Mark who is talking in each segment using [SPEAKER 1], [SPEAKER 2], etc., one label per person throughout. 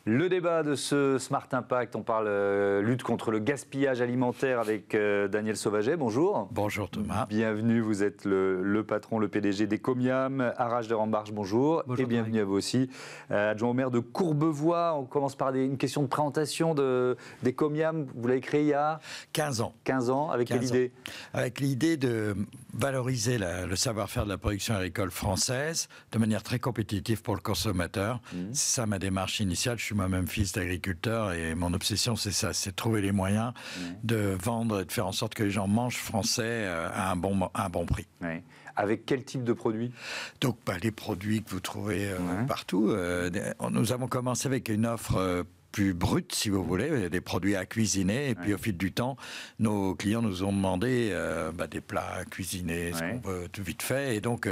[SPEAKER 1] Le débat de ce Smart Impact, on parle lutte contre le gaspillage alimentaire avec Daniel Sauvaget. Bonjour.
[SPEAKER 2] Bonjour Thomas.
[SPEAKER 1] Bienvenue, vous êtes le patron, le PDG d'Ecomiam. Arash de Rambarche, bonjour.
[SPEAKER 3] Bonjour.
[SPEAKER 1] Et bienvenue à vous aussi. Adjoint au maire de Courbevoie. On commence par une question de présentation d'Ecomiam. Vous l'avez créé il y a
[SPEAKER 2] 15 ans.
[SPEAKER 1] 15 ans, avec quelle idée?
[SPEAKER 2] Avec l'idée de valoriser le savoir-faire de la production agricole française de manière très compétitive pour le consommateur. C'est ça ma démarche initiale. Je suis moi-même fils d'agriculteur et mon obsession c'est ça, c'est de trouver les moyens de vendre et de faire en sorte que les gens mangent français à un bon prix.
[SPEAKER 1] Oui. Avec quel type de produits?
[SPEAKER 2] Donc les produits que vous trouvez partout. Nous avons commencé avec une offre plus brute, si vous voulez, des produits à cuisiner. Et puis, au fil du temps, nos clients nous ont demandé des plats à cuisiner, ce qu'on veut tout vite fait. Et donc,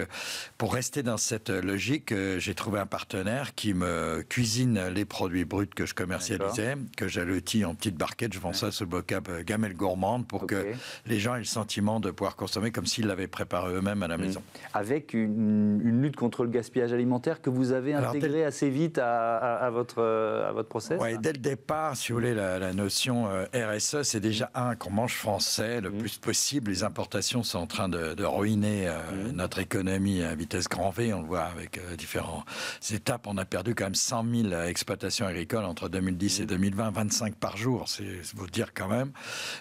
[SPEAKER 2] pour rester dans cette logique, j'ai trouvé un partenaire qui me cuisine les produits bruts que je commercialisais, que j'allotis en petites barquettes. Je vends ça sous le vocable gamelle gourmande pour que les gens aient le sentiment de pouvoir consommer comme s'ils l'avaient préparé eux-mêmes à la maison.
[SPEAKER 1] Avec une lutte contre le gaspillage alimentaire que vous avez intégrée assez vite à votre process.
[SPEAKER 2] Ouais, dès le départ, si vous voulez, la notion RSE, c'est déjà qu'on mange français le plus possible. Les importations sont en train de ruiner notre économie à vitesse grand V. On le voit avec différentes étapes. On a perdu quand même 100 000 exploitations agricoles entre 2010 et 2020, 25 par jour, c'est vous dire quand même.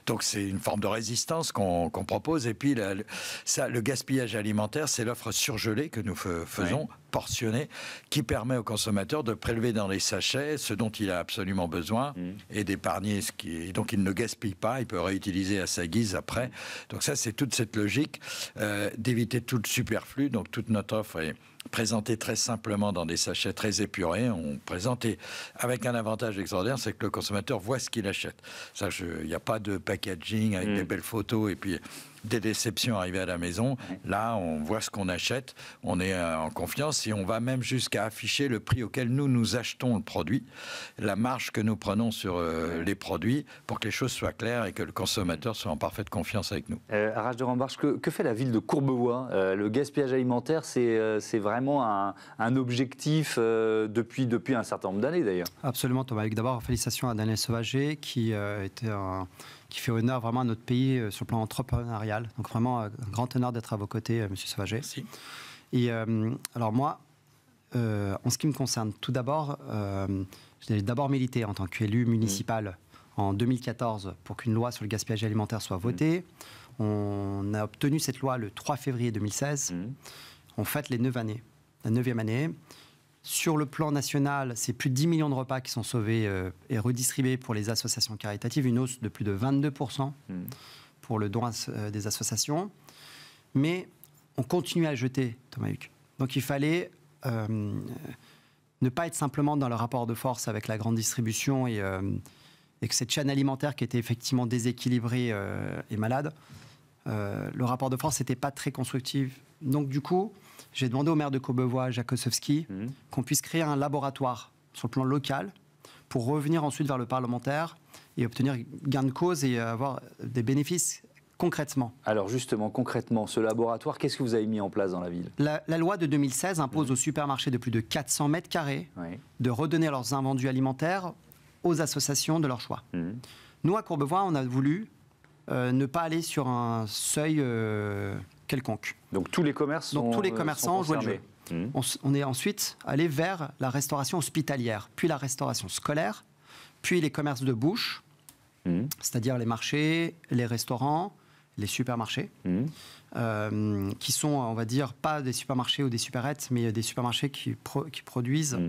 [SPEAKER 2] Donc c'est une forme de résistance qu'on propose. Et puis le gaspillage alimentaire, c'est l'offre surgelée que nous faisons, portionnée, qui permet au consommateur de prélever dans les sachets ce dont il a absolument besoin et d'épargner ce qui. Donc il ne gaspille pas, il peut réutiliser à sa guise après. Donc ça, c'est toute cette logique d'éviter tout le superflu. Donc toute notre offre est présentée très simplement dans des sachets très épurés. On présente avec un avantage extraordinaire, c'est que le consommateur voit ce qu'il achète. Il n'y a pas de packaging avec des belles photos et puis des déceptions arrivées à la maison. Là, on voit ce qu'on achète, on est en confiance et on va même jusqu'à afficher le prix auquel nous achetons le produit, la marge que nous prenons sur les produits pour que les choses soient claires et que le consommateur soit en parfaite confiance avec nous.
[SPEAKER 1] Arash de Rambarche, que fait la ville de Courbevoie? Le gaspillage alimentaire, c'est vraiment un objectif depuis un certain nombre d'années d'ailleurs.
[SPEAKER 3] Absolument Thomas. D'abord, félicitations à Daniel Sauvaget qui fait honneur vraiment à notre pays sur le plan entrepreneurial. Donc vraiment, un grand honneur d'être à vos côtés, Monsieur Sauvaget.
[SPEAKER 2] Merci.
[SPEAKER 3] Et alors moi, en ce qui me concerne, tout d'abord, j'ai d'abord milité en tant qu'élu municipal en 2014 pour qu'une loi sur le gaspillage alimentaire soit votée. On a obtenu cette loi le 3 février 2016. On fête la 9e année. Sur le plan national, c'est plus de 10 millions de repas qui sont sauvés et redistribués pour les associations caritatives, une hausse de plus de 22% pour le don des associations. Mais on continue à jeter, Thomas Huck. Donc il fallait ne pas être simplement dans le rapport de force avec la grande distribution et que cette chaîne alimentaire qui était effectivement déséquilibrée et malade, le rapport de force n'était pas très constructif. Donc du coup, j'ai demandé au maire de Courbevoie, Jacques Ossowski, qu'on puisse créer un laboratoire sur le plan local pour revenir ensuite vers le parlementaire et obtenir gain de cause et avoir des bénéfices concrètement.
[SPEAKER 1] Alors justement, concrètement, ce laboratoire, qu'est-ce que vous avez mis en place dans la ville?
[SPEAKER 3] La loi de 2016 impose aux supermarchés de plus de 400 mètres carrés de redonner leurs invendus alimentaires aux associations de leur choix. Nous, à Courbevoie, on a voulu ne pas aller sur un seuil quelconque.
[SPEAKER 1] Donc tous les commerces sont
[SPEAKER 3] tous les commerçants ont joué le jeu.
[SPEAKER 1] Mmh.
[SPEAKER 3] On est ensuite allé vers la restauration hospitalière, puis la restauration scolaire, puis les commerces de bouche, c'est-à-dire les marchés, les restaurants, les supermarchés, qui sont, on va dire, pas des supermarchés ou des supérettes, mais des supermarchés qui produisent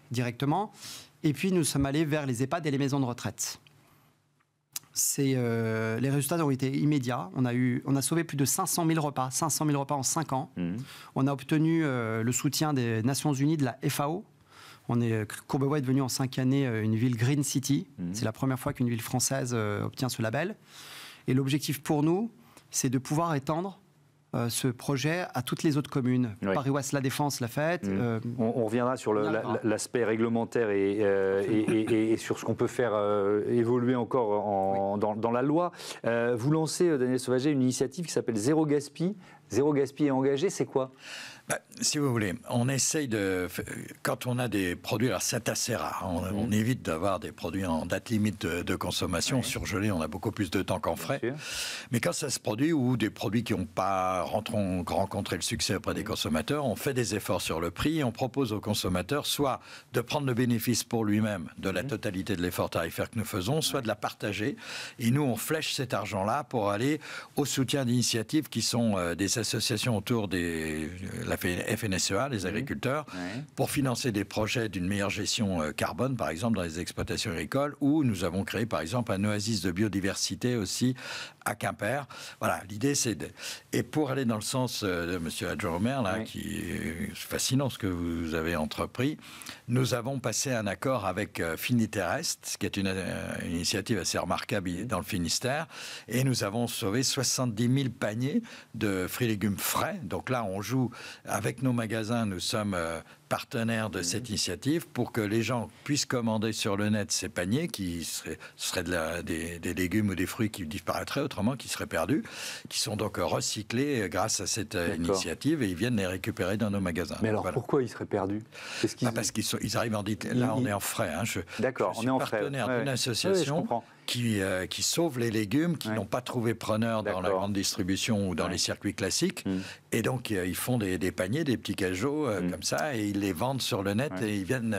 [SPEAKER 3] directement. Et puis nous sommes allés vers les EHPAD et les maisons de retraite. Les résultats ont été immédiats. On a sauvé plus de 500 000 repas en 5 ans. On a obtenu le soutien des Nations Unies, de la FAO. Courbevoie est devenue en 5 années une ville Green City. C'est la première fois qu'une ville française obtient ce label. Et l'objectif pour nous, c'est de pouvoir étendre ce projet à toutes les autres communes. Paris-Ouest La Défense l'a fait.
[SPEAKER 1] On reviendra sur l'aspect réglementaire et sur ce qu'on peut faire évoluer encore dans la loi. Vous lancez, Daniel Sauvaget, une initiative qui s'appelle Zéro Gaspi. Zéro gaspillé engagé, c'est quoi?
[SPEAKER 2] Si vous voulez, on essaye de... Quand on a des produits, alors c'est assez rare, on évite d'avoir des produits en date limite de consommation. Surgelés, on a beaucoup plus de temps qu'en frais. Mais quand ça se produit, ou des produits qui n'ont pas rencontré le succès auprès des consommateurs, on fait des efforts sur le prix et on propose aux consommateurs soit de prendre le bénéfice pour lui-même de la totalité de l'effort tarifaire que nous faisons, soit de la partager. Et nous, on flèche cet argent-là pour aller au soutien d'initiatives qui sont des associations autour la FNSEA, les agriculteurs, pour financer des projets d'une meilleure gestion carbone, par exemple, dans les exploitations agricoles, où nous avons créé, par exemple, un oasis de biodiversité aussi à Quimper. Voilà, l'idée, c'est Et pour aller dans le sens de M. adjoint au maire, là, qui est fascinant ce que vous avez entrepris, nous avons passé un accord avec Finiterrestre, qui est une initiative assez remarquable dans le Finistère, et nous avons sauvé 70 000 paniers de fruits et légumes frais. Donc là, on joue avec nos magasins, nous sommes partenaires de cette initiative pour que les gens puissent commander sur le net ces paniers qui seraient des légumes ou des fruits qui disparaîtraient autrement, qui seraient perdus, qui sont donc recyclés grâce à cette initiative et ils viennent les récupérer dans nos magasins.
[SPEAKER 1] Mais alors pourquoi ils seraient perdus?
[SPEAKER 2] Parce qu'ils arrivent en dit. Là, on est en frais.
[SPEAKER 1] D'accord, on est en frais.
[SPEAKER 2] Partenaire d'une association qui sauve les légumes, qui n'ont pas trouvé preneur dans la grande distribution ou dans les circuits classiques. Et donc, ils font des paniers, des petits cajots comme ça, et ils les vendent sur le net et ils viennent.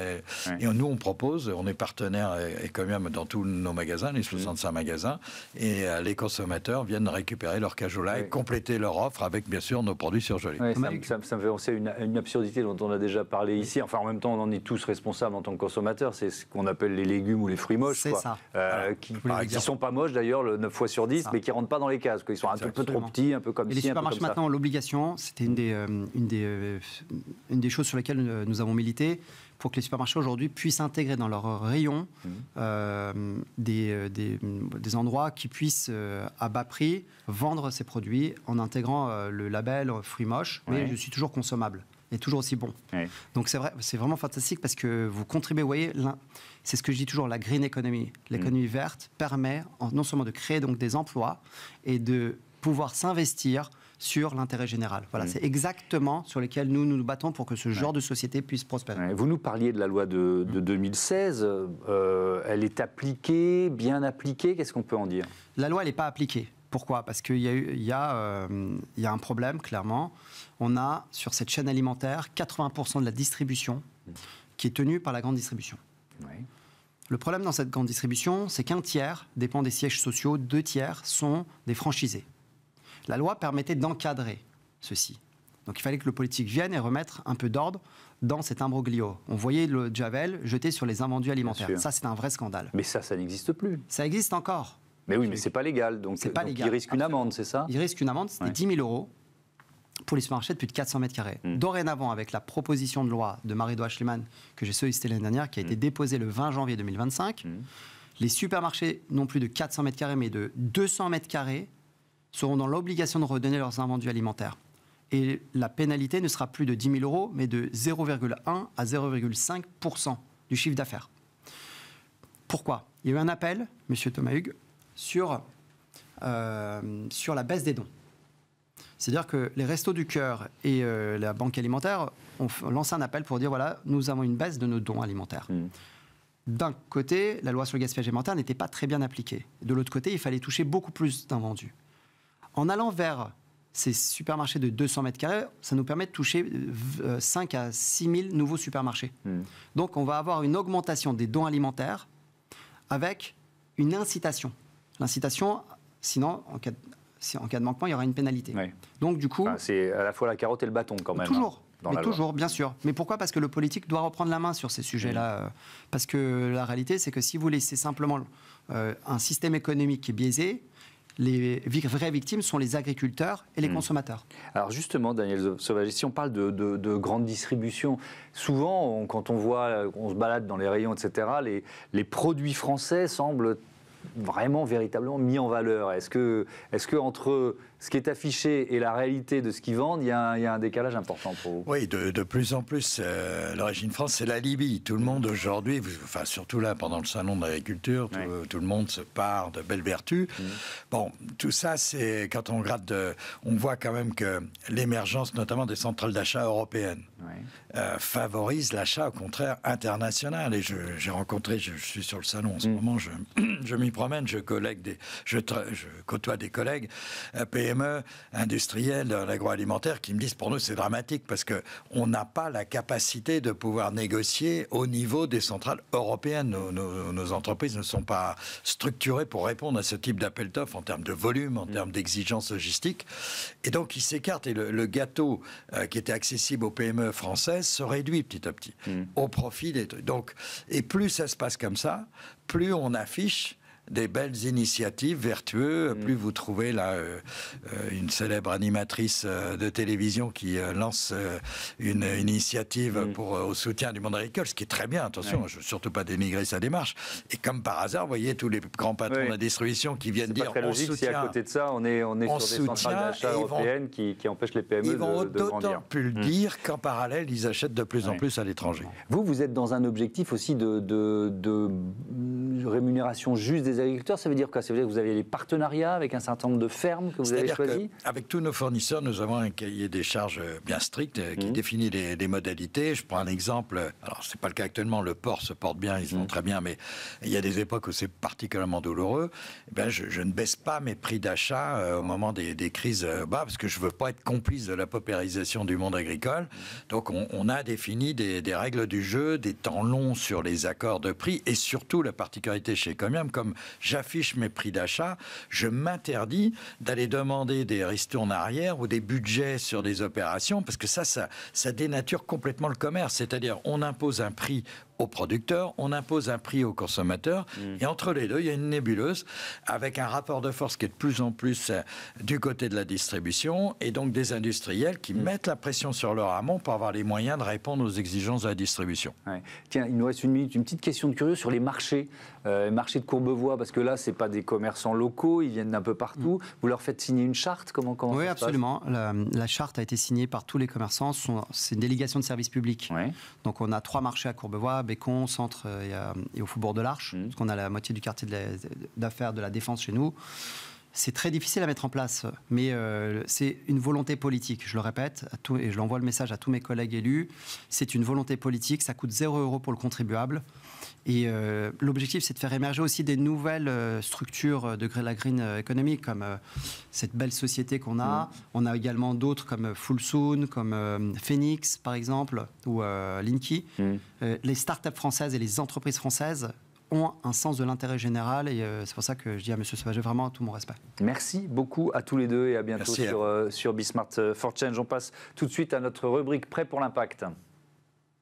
[SPEAKER 2] Et nous, on propose, on est partenaire et quand même dans tous nos magasins, les 65 magasins, et les consommateurs viennent récupérer leur cajot-là et compléter leur offre avec, bien sûr, nos produits surgelés.
[SPEAKER 1] Ça me fait penser à une absurdité dont on a déjà parlé ici. Enfin, en même temps, on en est tous responsables en tant que consommateurs. C'est ce qu'on appelle les légumes ou les fruits moches.
[SPEAKER 3] C'est ça.
[SPEAKER 1] Qui ne sont pas moches d'ailleurs, le 9 fois sur 10, mais qui ne rentrent pas dans les cases. Ils sont un peu trop petits, un peu comme
[SPEAKER 3] et
[SPEAKER 1] ci,
[SPEAKER 3] les supermarchés maintenant ont l'obligation, c'était une des choses sur lesquelles nous avons milité, pour que les supermarchés aujourd'hui puissent intégrer dans leurs rayons des endroits qui puissent à bas prix vendre ces produits en intégrant le label fruits moches, mais je suis toujours consommable. Et toujours aussi bon. Donc c'est vrai, c'est vraiment fantastique parce que vous contribuez, vous voyez, c'est ce que je dis toujours, la green economy. L'économie verte permet non seulement de créer donc des emplois et de pouvoir s'investir sur l'intérêt général. Voilà, c'est exactement sur lesquels nous nous battons pour que ce genre de société puisse prospérer.
[SPEAKER 1] Vous nous parliez de la loi de 2016. Elle est appliquée, bien appliquée. Qu'est-ce qu'on peut en dire?
[SPEAKER 3] La loi, elle n'est pas appliquée. Pourquoi? Parce qu'il y a un problème, clairement. On a, sur cette chaîne alimentaire, 80% de la distribution qui est tenue par la grande distribution. Le problème dans cette grande distribution, c'est qu'un tiers dépend des sièges sociaux, 2 tiers sont des franchisés. La loi permettait d'encadrer ceci. Donc il fallait que le politique vienne et remettre un peu d'ordre dans cet imbroglio. On voyait le Javel jeté sur les invendus alimentaires. Ça, c'est un vrai scandale.
[SPEAKER 1] Mais ça n'existe plus.
[SPEAKER 3] Ça existe encore.
[SPEAKER 1] Mais oui, mais c'est pas légal. Donc il risque une amende, c'est ça?
[SPEAKER 3] Il risque une amende, c'était 10 000 € pour les supermarchés de plus de 400 mètres carrés. Dorénavant, avec la proposition de loi de Marie-Doua Schleman, que j'ai sollicitée l'année dernière, qui a été déposée le 20 janvier 2025, les supermarchés, non plus de 400 mètres carrés, mais de 200 mètres carrés, seront dans l'obligation de redonner leurs invendus alimentaires. Et la pénalité ne sera plus de 10 000 €, mais de 0,1 à 0,5% du chiffre d'affaires. Pourquoi? Il y a eu un appel, M. Thomas Hugues, sur la baisse des dons. C'est-à-dire que les Restos du Cœur et la Banque alimentaire ont lancé un appel pour dire, voilà, nous avons une baisse de nos dons alimentaires. D'un côté, la loi sur le gaspillage alimentaire n'était pas très bien appliquée. De l'autre côté, il fallait toucher beaucoup plus d'invendus. En allant vers ces supermarchés de 200 mètres carrés, ça nous permet de toucher 5 à 6 000 nouveaux supermarchés. Donc on va avoir une augmentation des dons alimentaires avec une incitation. L'incitation, sinon, en cas de manquement, il y aura une pénalité. Donc du coup...
[SPEAKER 1] c'est à la fois la carotte et le bâton quand même.
[SPEAKER 3] Toujours. Mais toujours, bien sûr. Mais pourquoi? Parce que le politique doit reprendre la main sur ces sujets-là. Parce que la réalité, c'est que si vous laissez simplement un système économique qui est biaisé, les vraies victimes sont les agriculteurs et les consommateurs. Alors
[SPEAKER 1] justement, Daniel Sauvager, si on parle de grande distribution, souvent, quand on se balade dans les rayons, etc., les produits français semblent vraiment, véritablement mis en valeur. Est-ce que entre ce qui est affiché et la réalité de ce qu'ils vendent, il y a un décalage important pour vous.
[SPEAKER 2] Oui, de plus en plus, l'origine France, c'est la Libye. Tout le monde aujourd'hui, enfin surtout là, pendant le salon de l'agriculture, tout le monde se part de belles vertus. Bon, tout ça, c'est quand on gratte, on voit quand même que l'émergence, notamment des centrales d'achat européennes, favorise l'achat, au contraire, international. Et j'ai rencontré, je suis sur le salon en ce moment, je m'y promène, je côtoie des collègues PME, industriels, l'agroalimentaire, qui me disent, pour nous, c'est dramatique parce qu'on n'a pas la capacité de pouvoir négocier au niveau des centrales européennes. Nos entreprises ne sont pas structurées pour répondre à ce type d'appel d'offres en termes de volume, en termes d'exigences logistiques. Et donc, ils s'écartent. Et le gâteau qui était accessible aux PME françaises se réduit petit à petit au profit des trucs. Donc, et plus ça se passe comme ça, plus on affiche des belles initiatives vertueuses. Plus vous trouvez là une célèbre animatrice de télévision qui lance une initiative au soutien du monde agricole, ce qui est très bien, attention, je ne veux surtout pas dénigrer sa démarche. Et comme par hasard, vous voyez tous les grands patrons de la distribution qui viennent dire
[SPEAKER 1] on soutient. Si à côté de ça, on est sur des centrales d'achat européennes qui empêchent les PME de grandir.
[SPEAKER 2] Ils vont d'autant plus le dire qu'en parallèle, ils achètent de plus en plus à l'étranger.
[SPEAKER 1] Vous êtes dans un objectif aussi de rémunération juste des agriculteurs. Ça veut dire quoi? Ça veut dire que vous avez les partenariats avec un certain nombre de fermes que vous avez choisies?
[SPEAKER 2] Avec tous nos fournisseurs, nous avons un cahier des charges bien strict qui définit les modalités. Je prends un exemple. Alors, c'est pas le cas actuellement. Le porc se porte bien, ils se vont très bien, mais il y a des époques où c'est particulièrement douloureux. Eh bien, je ne baisse pas mes prix d'achat au moment des crises bas, parce que je veux pas être complice de la paupérisation du monde agricole. Donc, on a défini des règles du jeu, des temps longs sur les accords de prix, et surtout la particularité chez Comium, comme j'affiche mes prix d'achat, je m'interdis d'aller demander des ristournes arrière ou des budgets sur des opérations, parce que ça dénature complètement le commerce. C'est-à-dire, on impose un prix aux producteurs, on impose un prix aux consommateurs, et entre les deux, il y a une nébuleuse avec un rapport de force qui est de plus en plus du côté de la distribution, et donc des industriels qui mettent la pression sur leur amont pour avoir les moyens de répondre aux exigences de la distribution.
[SPEAKER 1] Tiens, il nous reste une minute, une petite question de curieux sur les marchés de Courbevoie, parce que là, c'est pas des commerçants locaux, ils viennent d'un peu partout. Vous leur faites signer une charte? Comment
[SPEAKER 3] Oui,
[SPEAKER 1] ça se
[SPEAKER 3] absolument. La charte a été signée par tous les commerçants. C'est une délégation de service public. Donc, on a 3 marchés à Courbevoie, Bécon, Centre et au Faubourg de l'Arche, parce qu'on a la moitié du quartier d'affaires de la Défense chez nous. C'est très difficile à mettre en place, mais c'est une volonté politique, je le répète, et je l'envoie le message à tous mes collègues élus. C'est une volonté politique, ça coûte 0 € pour le contribuable. Et l'objectif, c'est de faire émerger aussi des nouvelles structures de la green economy, comme cette belle société qu'on a. On a également d'autres comme Fullsoon, comme Phoenix, par exemple, ou Linky. Les startups françaises et les entreprises françaises ont un sens de l'intérêt général, et c'est pour ça que je dis à M. Sauvaget vraiment tout mon respect.
[SPEAKER 1] Merci beaucoup à tous les deux et à bientôt sur Bismart for Change. On passe tout de suite à notre rubrique Prêt pour l'impact.